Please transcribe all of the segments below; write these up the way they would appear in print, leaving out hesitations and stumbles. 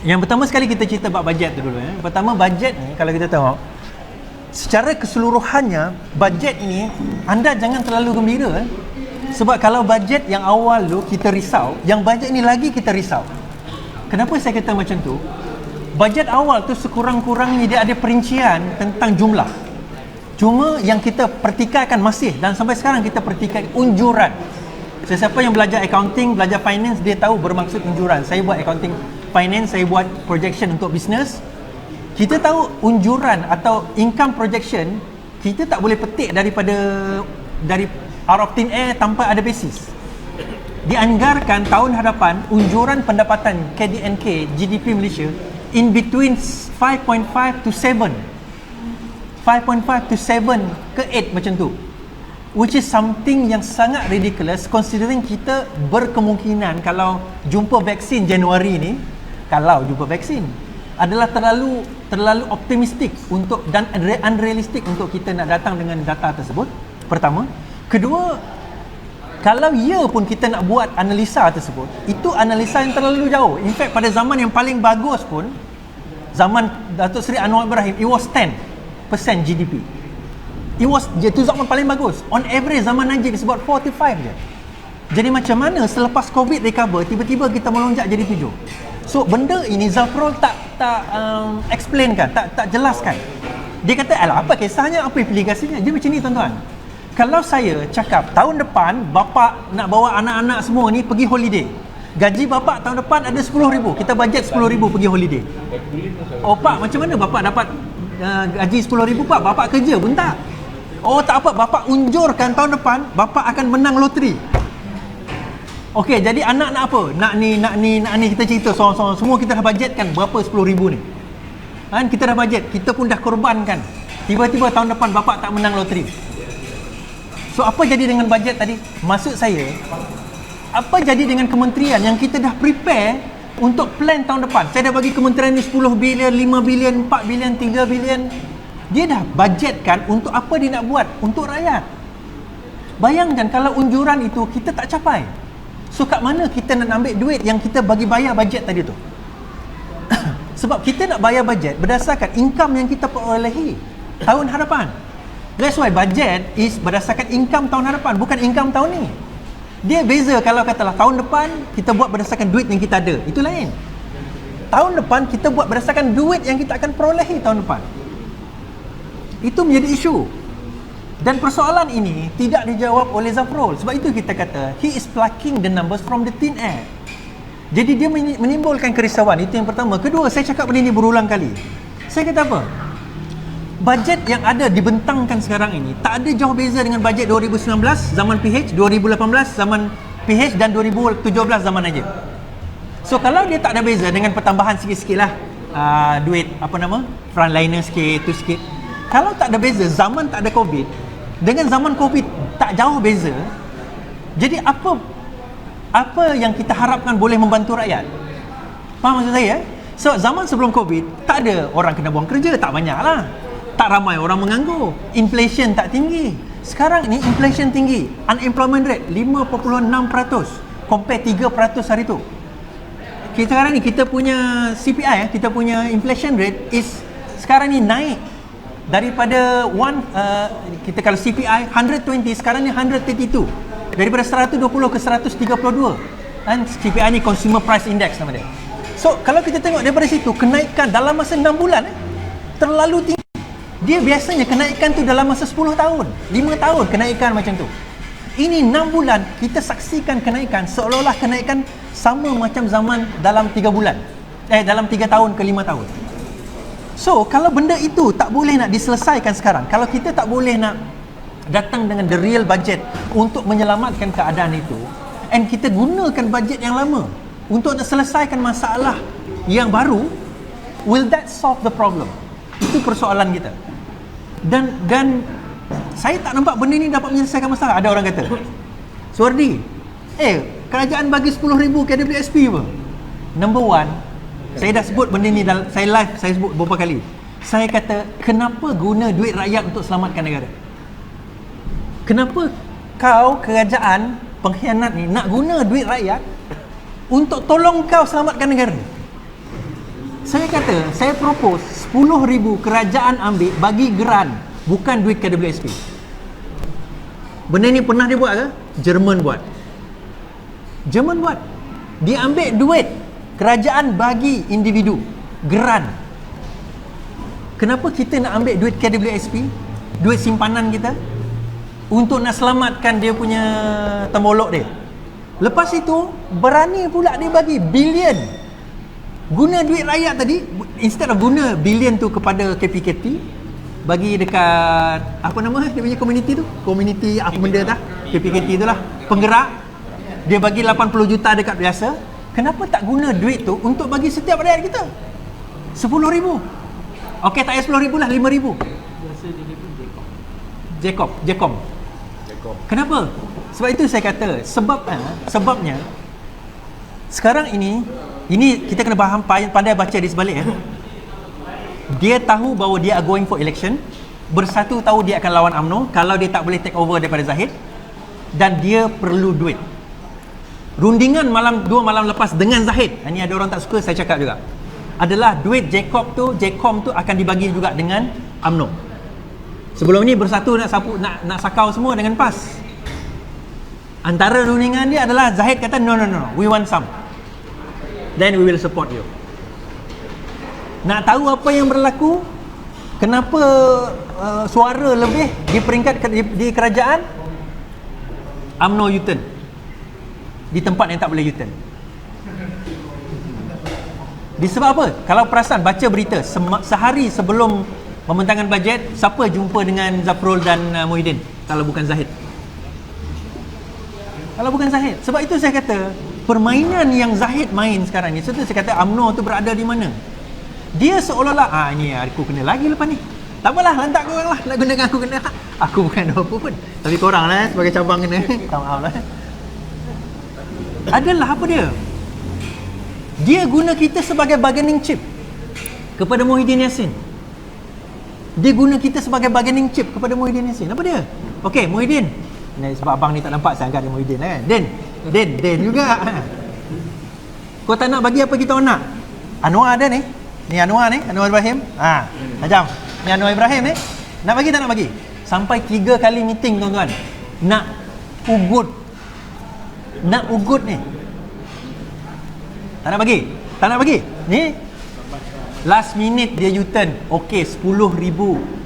Yang pertama sekali kita cerita bab bajet tu dulu. Pertama, bajet ni kalau kita tengok secara keseluruhannya, bajet ini anda jangan terlalu gembira. Sebab kalau bajet yang awal tu kita risau, yang bajet ni lagi kita risau. Kenapa saya kata macam tu? Bajet awal tu sekurang-kurangnya dia ada perincian tentang jumlah. Cuma yang kita pertikaikan masih, dan sampai sekarang kita pertikaikan unjuran. Sesiapa yang belajar accounting, belajar finance, dia tahu bermaksud unjuran. Saya buat accounting finance, saya buat projection untuk bisnes. Kita tahu unjuran atau income projection, kita tak boleh petik dari out of thin air tanpa ada basis. Dianggarkan tahun hadapan unjuran pendapatan KDNK GDP Malaysia in between 5.5 to 7 ke 8 macam tu, which is something yang sangat ridiculous considering kita berkemungkinan kalau jumpa vaksin Januari ni, kalau jumpa vaksin adalah terlalu optimistik untuk dan unrealistic untuk kita nak datang dengan data tersebut. Pertama. Kedua, kalau ya pun kita nak buat analisa tersebut, itu analisa yang terlalu jauh. In fact, pada zaman yang paling bagus pun, zaman Datuk Seri Anwar Ibrahim, it was 10% GDP. Itu zaman paling bagus. On average zaman Najib is about 45 je. Jadi macam mana selepas COVID recover, tiba-tiba kita melonjak jadi 7? So benda ini Zafrul tak explain kan, tak jelaskan. Dia kata, alah apa kisahnya, apa implikasinya? Dia macam ni tuan-tuan. Kalau saya cakap tahun depan bapa nak bawa anak-anak semua ni pergi holiday, gaji bapa tahun depan ada 10,000, kita bajet 10,000 pergi holiday. Oh pak, macam mana bapa dapat gaji 10,000 pak? Bapa kerja pun tak. Oh tak apa, bapa unjurkan tahun depan bapa akan menang loteri. Okey, jadi anak nak apa? Nak ni kita cerita seorang-seorang, semua kita dah bajetkan berapa 10,000 ni. Kan kita dah bajet, kita pun dah korbankan. Tiba-tiba tahun depan bapa tak menang loteri. So apa jadi dengan bajet tadi? Maksud saya, apa jadi dengan kementerian yang kita dah prepare untuk plan tahun depan? Saya dah bagi kementerian ni 10 bilion, 5 bilion, 4 bilion, 3 bilion. Dia dah bajetkan untuk apa dia nak buat untuk rakyat. Bayangkan kalau unjuran itu kita tak capai. So kat mana kita nak ambil duit yang kita bagi bayar bajet tadi tu? Sebab kita nak bayar bajet berdasarkan income yang kita perolehi tahun hadapan. That's why budget is berdasarkan income tahun hadapan, bukan income tahun ni. Dia beza kalau katalah tahun depan kita buat berdasarkan duit yang kita ada, itu lain. Tahun depan kita buat berdasarkan duit yang kita akan perolehi tahun depan. Itu menjadi isu. Dan persoalan ini tidak dijawab oleh Zafrul. Sebab itu kita kata he is plucking the numbers from the thin air. Jadi dia menimbulkan kerisauan. Itu yang pertama. Kedua, saya cakap benda ini berulang kali. Saya kata apa? Bajet yang ada dibentangkan sekarang ini tak ada jauh beza dengan bajet 2019 zaman PH, 2018 zaman PH dan 2017 zaman Najib. So kalau dia tak ada beza dengan pertambahan sikit-sikit lah duit frontliner sikit, tu sikit. Kalau tak ada beza, zaman tak ada COVID dengan zaman COVID tak jauh beza. Jadi apa yang kita harapkan boleh membantu rakyat? Faham maksud saya? So zaman sebelum COVID tak ada orang kena buang kerja, tak banyak lah. Tak ramai orang menganggur, inflation tak tinggi. Sekarang ni inflation tinggi, unemployment rate 5.6% compare 3% hari tu. Sekarang ni kita punya CPI, kita punya inflation rate is sekarang ni naik daripada kita kalau CPI 120, sekarang ni 132, daripada 120 ke 132. Dan CPI ni Consumer Price Index nama dia. So kalau kita tengok daripada situ, kenaikan dalam masa 6 bulan terlalu tinggi. Dia biasanya kenaikan tu dalam masa 10 tahun, 5 tahun kenaikan macam tu. Ini 6 bulan kita saksikan kenaikan seolah-olah kenaikan sama macam zaman dalam 3 bulan. Dalam 3 tahun ke 5 tahun. So, kalau benda itu tak boleh nak diselesaikan sekarang, kalau kita tak boleh nak datang dengan the real budget untuk menyelamatkan keadaan itu, and kita gunakan budget yang lama untuk nak selesaikan masalah yang baru, will that solve the problem? Itu persoalan kita. Dan saya tak nampak benda ni dapat menyelesaikan masalah. Ada orang kata, Suardi, kerajaan bagi 10,000 KWSP apa? Number one, saya dah sebut benda ni, saya live, saya sebut beberapa kali. Saya kata, kenapa guna duit rakyat untuk selamatkan negara? Kenapa kau kerajaan pengkhianat ni nak guna duit rakyat untuk tolong kau selamatkan negara? Saya kata, saya propose 10,000 kerajaan ambil bagi grant, bukan duit KWSP. Benda ni pernah dia buat ke? Jerman buat. Dia ambil duit kerajaan bagi individu, grant. Kenapa kita nak ambil duit KWSP, duit simpanan kita, untuk nak selamatkan dia punya temolok dia? Lepas itu berani pula dia bagi bilion, guna duit rakyat tadi, instead of guna bilion tu kepada KPKP, bagi dekat apa nama dia punya community apa benda dah, KPKP tu lah, penggerak. Dia bagi 80 juta dekat biasa. Kenapa tak guna duit tu untuk bagi setiap rakyat kita 10,000? Okey, tak payah 10,000 lah, 5,000. Biasa dia pun Jacom. Kenapa? Sebab itu saya kata, sebabnya sekarang ini kita kena faham, pandai baca di sebalik ya. Dia tahu bahawa dia are going for election. Bersatu tahu dia akan lawan UMNO kalau dia tak boleh take over daripada Zahid, dan dia perlu duit. Rundingan dua malam lepas dengan Zahid, ini ada orang tak suka, saya cakap juga, adalah duit Jacom tu akan dibagi juga dengan UMNO. Sebelum ni Bersatu nak sakau semua dengan PAS. Antara rundingan dia adalah Zahid kata no, we want some, then we will support you. Nak tahu apa yang berlaku? Kenapa suara lebih di peringkat di kerajaan? UMNO U-turn di tempat yang tak boleh U-turn. Disebab apa? Kalau perasan baca berita sehari sebelum pembentangkan bajet, siapa jumpa dengan Zafrul dan Muhyiddin kalau bukan Zahid? Sebab itu saya kata, permainan yang Zahid main sekarang ni, sebab tu saya kata UMNO tu berada di mana? Dia seolah-olah ni aku kena lagi lepas ni. Tak apalah, lantak korang lah nak gunakan aku kena. Aku bukan apa pun, tapi korang lah sebagai cabang kena. Tak maaf lah. Adalah apa dia? Dia guna kita sebagai bargaining chip kepada Muhyiddin Yassin. Apa dia? Okey, Muhyiddin. Ni sebab abang ni tak nampak, saya anggap dia Muhyiddin kan. Den juga. Kau tak nak bagi apa kita orang nak? Anwar ada ni. Ni Anwar Ibrahim. Tajam. Ni Anwar Ibrahim ni. Nak bagi tak nak bagi? Sampai 3 kali meeting tuan-tuan. Nak ugut ni. Tak nak bagi. Ni last minute dia U-turn. Okey, 10,000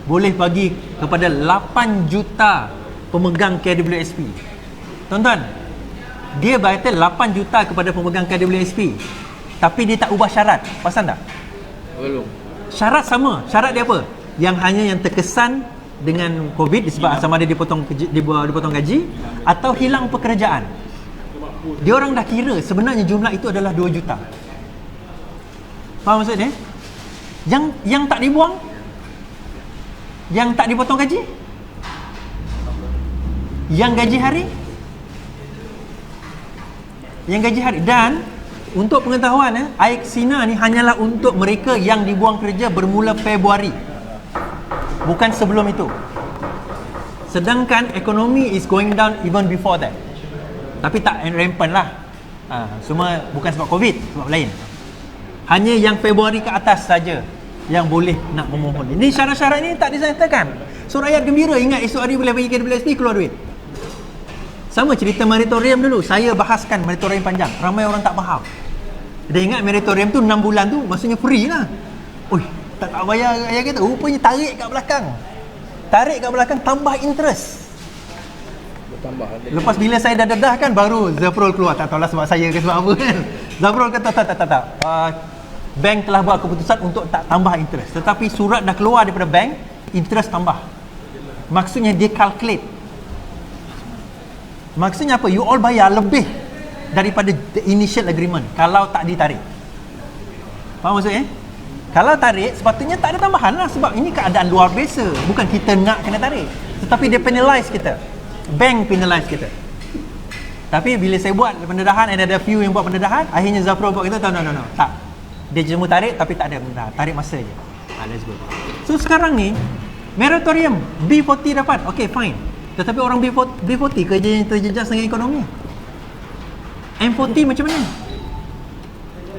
boleh bagi kepada 8 juta pemegang KWSP. Tuan-tuan, dia bayar 8 juta kepada pemegang KWSP, tapi dia tak ubah syarat. Perasan tak? belum. Syarat sama. Syarat dia apa? Yang terkesan dengan COVID, disebabkan sama ada dipotong gaji atau hilang pekerjaan. Dia orang dah kira sebenarnya jumlah itu adalah 2 juta. Faham maksudnya? Yang tak dibuang, yang tak dipotong gaji, yang gaji hari, dan untuk pengetahuan Aiksina ni hanyalah untuk mereka yang dibuang kerja bermula Februari, bukan sebelum itu. Sedangkan ekonomi is going down even before that. Tapi tak rampant lah. Semua bukan sebab COVID, sebab lain. Hanya yang Februari ke atas saja yang boleh nak memohon. Ini syarat-syarat ni tak disertakan. So rakyat gembira, ingat esok hari boleh bagi KWSP, keluar duit. Sama cerita moratorium dulu. Saya bahaskan moratorium panjang. Ramai orang tak faham. Dia ingat moratorium tu 6 bulan tu maksudnya free lah. Oi, tak bayar ayah kata. Rupanya tarik kat belakang tambah interest. Bertambah. Lepas bila saya dah dedah kan, baru Zafrul keluar. Tak tahulah sebab saya ke sebab apa kan. Zafrul kata tak. Bank telah buat keputusan untuk tak tambah interest. Tetapi surat dah keluar daripada bank, interest tambah. Maksudnya dia calculate. Maksudnya apa? You all bayar lebih daripada the initial agreement kalau tak ditarik. Faham maksudnya? Kalau tarik, sepatutnya tak ada tambahan lah, sebab ini keadaan luar biasa. Bukan kita nak kena tarik, tetapi dia penalize kita. Bank penalize kita. Tapi bila saya buat pendedahan, ada few yang buat pendedahan, akhirnya Zafrul buat kita, no, tak. Dia cuma tarik tapi tak ada pendedahan. Tarik masa je. Let's go. So sekarang ni, moratorium B40 dapat. Okay, fine. Tetapi orang B40 kerja yang terjejas dengan ekonomi. M40 macam mana?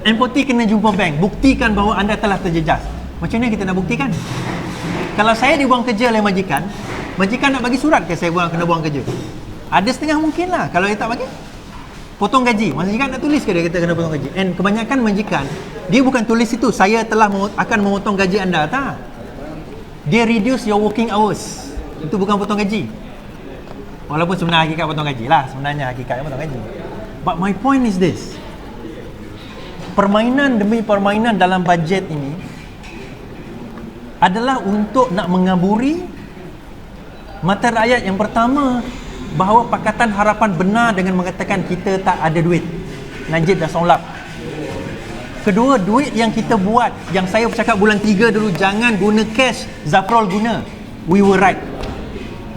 Employee kena jumpa bank, buktikan bahawa anda telah terjejas. Macam mana kita nak buktikan? Kalau saya dibuang kerja oleh majikan, majikan nak bagi surat ke saya kena buang kerja? Ada setengah mungkin lah. Kalau dia tak bagi, potong gaji. Majikan nak tulis ke dia kata kena potong gaji? And kebanyakan majikan, dia bukan tulis itu, saya telah akan memotong gaji anda. Tak. Dia reduce your working hours. Itu bukan potong gaji. Walaupun sebenarnya hakikat potong gaji lah. Sebenarnya hakikatnya potong gaji. But my point is this. Permainan demi permainan dalam bajet ini adalah untuk nak mengaburi mata rakyat yang pertama bahawa Pakatan Harapan benar dengan mengatakan kita tak ada duit. Najib dah solap. Kedua, duit yang kita buat, yang saya cakap bulan 3 dulu, jangan guna cash, Zafrul guna. We were right.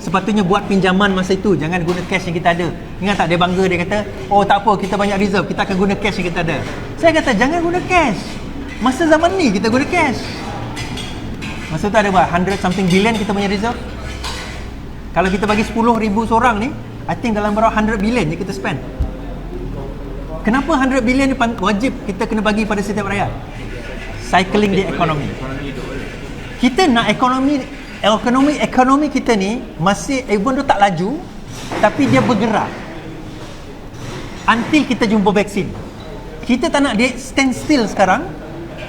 Sepatutnya buat pinjaman masa itu, jangan guna cash yang kita ada. Ingat tak dia bangga, dia kata, oh tak apa, kita banyak reserve, kita akan guna cash yang kita ada. Saya kata jangan guna cash. Masa zaman ni kita guna cash. Masa tu ada berapa? 100 something billion kita punya reserve. Kalau kita bagi 10,000 seorang ni, I think dalam berapa 100 billion je kita spend. Kenapa 100 billion ni wajib kita kena bagi pada setiap rakyat? Cycling the economy. Kita nak ekonomi kita ni masih even though tak laju, tapi dia bergerak. Until kita jumpa vaksin. Kita tak nak dia stand still sekarang.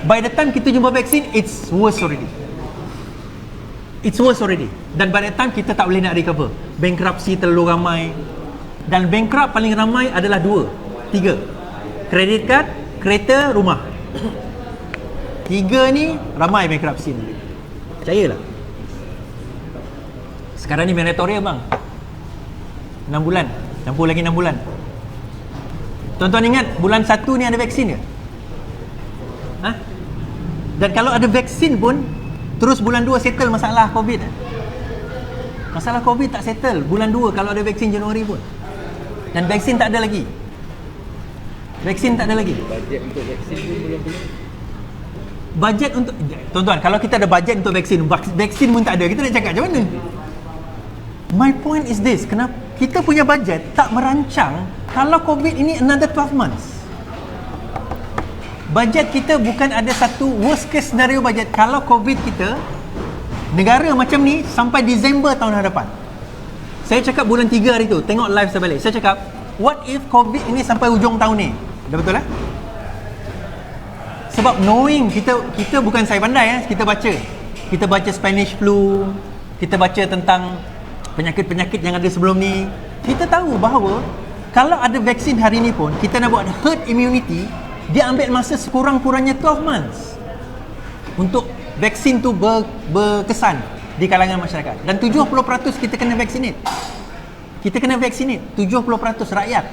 By the time kita jumpa vaksin, it's worse already. Dan by the time kita tak boleh nak recover. Bankruptcy terlalu ramai. Dan bankrupt paling ramai adalah 3. Credit card, kereta, rumah. 3 ni ramai bankruptcy ni. Percayalah. Sekarang ni moratorium bang. 6 bulan. Campur lagi 6 bulan. Tuan-tuan ingat bulan 1 ni ada vaksin ke? Ha? Dan kalau ada vaksin pun, terus bulan 2 settle masalah COVID. Masalah COVID tak settle bulan 2 kalau ada vaksin Januari pun. Dan vaksin tak ada lagi. Bajet untuk vaksin pun belum. Bajet untuk, tuan-tuan, kalau kita ada bajet untuk vaksin pun tak ada, kita nak cakap macam mana? My point is this, kenapa kita punya bajet tak merancang kalau COVID ini another 12 months. Bajet kita bukan ada satu worst case scenario bajet. Kalau COVID kita, negara macam ni sampai Disember tahun hadapan. Saya cakap bulan 3 hari tu, tengok live saya balik. Saya cakap, what if COVID ini sampai hujung tahun ni? Dah betul lah? Sebab knowing kita bukan saya pandai, kita baca Spanish flu, kita baca tentang penyakit-penyakit yang ada sebelum ni. Kita tahu bahawa kalau ada vaksin hari ni pun, kita nak buat herd immunity, dia ambil masa sekurang-kurangnya 12 months untuk vaksin tu berkesan di kalangan masyarakat. Dan 70% kita kena vaccinate. 70% rakyat.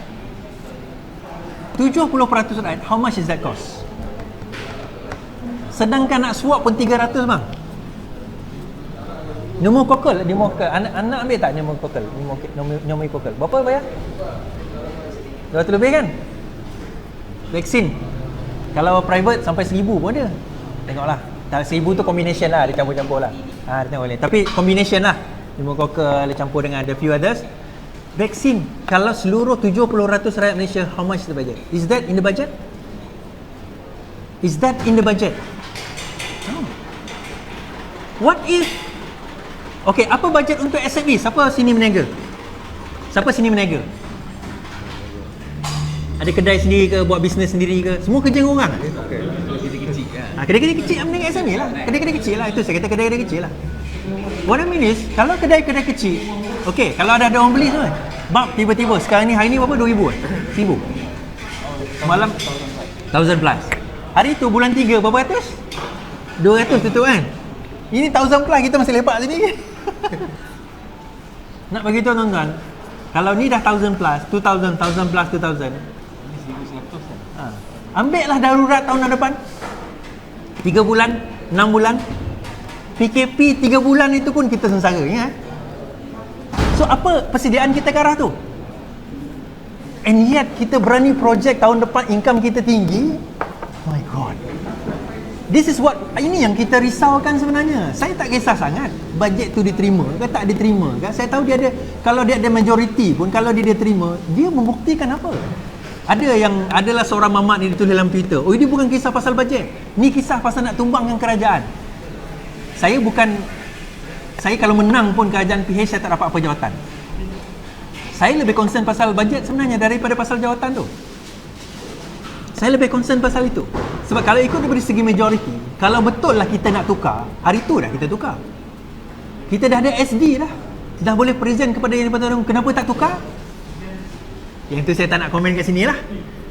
70% rakyat. How much is that cost? Sedangkan nak swab pun 300 bang. Pneumococcal, anak ambil tak pneumococcal? Berapa bayar? 200 lebih kan? Vaksin. Kalau private sampai 1,000 pun ada. Tengoklah. 1,000 tu combination lah, dia campur-campur lah. Dia tengok boleh. Tapi combination lah. Pneumococcal dia campur dengan the few others. Vaksin. Kalau seluruh 70% rakyat Malaysia, how much is the budget? Is that in the budget? No. What if, okay, apa bajet untuk SME? Siapa sini meniaga? Ada kedai sendiri ke, buat bisnes sendiri ke? Semua kerja dengan orang? Kedai kecil kan? Kedai-kedai kecil dengan SME lah. Kedai-kedai kecil lah. Itu saya kata kedai-kedai kecil lah. What I mean is, kalau kedai-kedai kecil, okay, kalau ada orang beli semua, bab tiba-tiba, sekarang ni hari ni berapa? 2,000 kan? 1,000. Semalam 1,000 plus. Hari tu bulan 3 berapa ratus? 200 tutup kan? Ini 1,000 plus, kita masih lepak sini. Nak bagi tahu tuan-tuan, kalau ni dah 1,000 plus, 2,000, 1,000 plus 2,000, ambil lah darurat tahun depan 3 bulan, 6 bulan. PKP 3 bulan itu pun kita sengsara, ya? So apa persediaan kita ke arah tu? And yet kita berani projek tahun depan income kita tinggi. My God, this is what, ini yang kita risaukan sebenarnya. Saya tak kisah sangat bajet tu diterima ke tak diterima kan. Saya tahu dia ada, kalau dia ada majority pun, kalau dia diterima, dia membuktikan apa? Adalah seorang mamat ni ditulis dalam Twitter. Oh, ini bukan kisah pasal bajet. Ni kisah pasal nak tumbangkan kerajaan. Saya kalau menang pun kerajaan PH, saya tak dapat apa jawatan. Saya lebih concern pasal bajet sebenarnya daripada pasal jawatan tu. Saya lebih concern pasal itu. Sebab kalau ikut daripada segi majoriti, kalau betul lah kita nak tukar, hari tu dah kita tukar. Kita dah ada SD dah. Dah boleh present kepada Yang di-Pertuan Agong, kenapa tak tukar? Yang tu saya tak nak komen kat sini lah.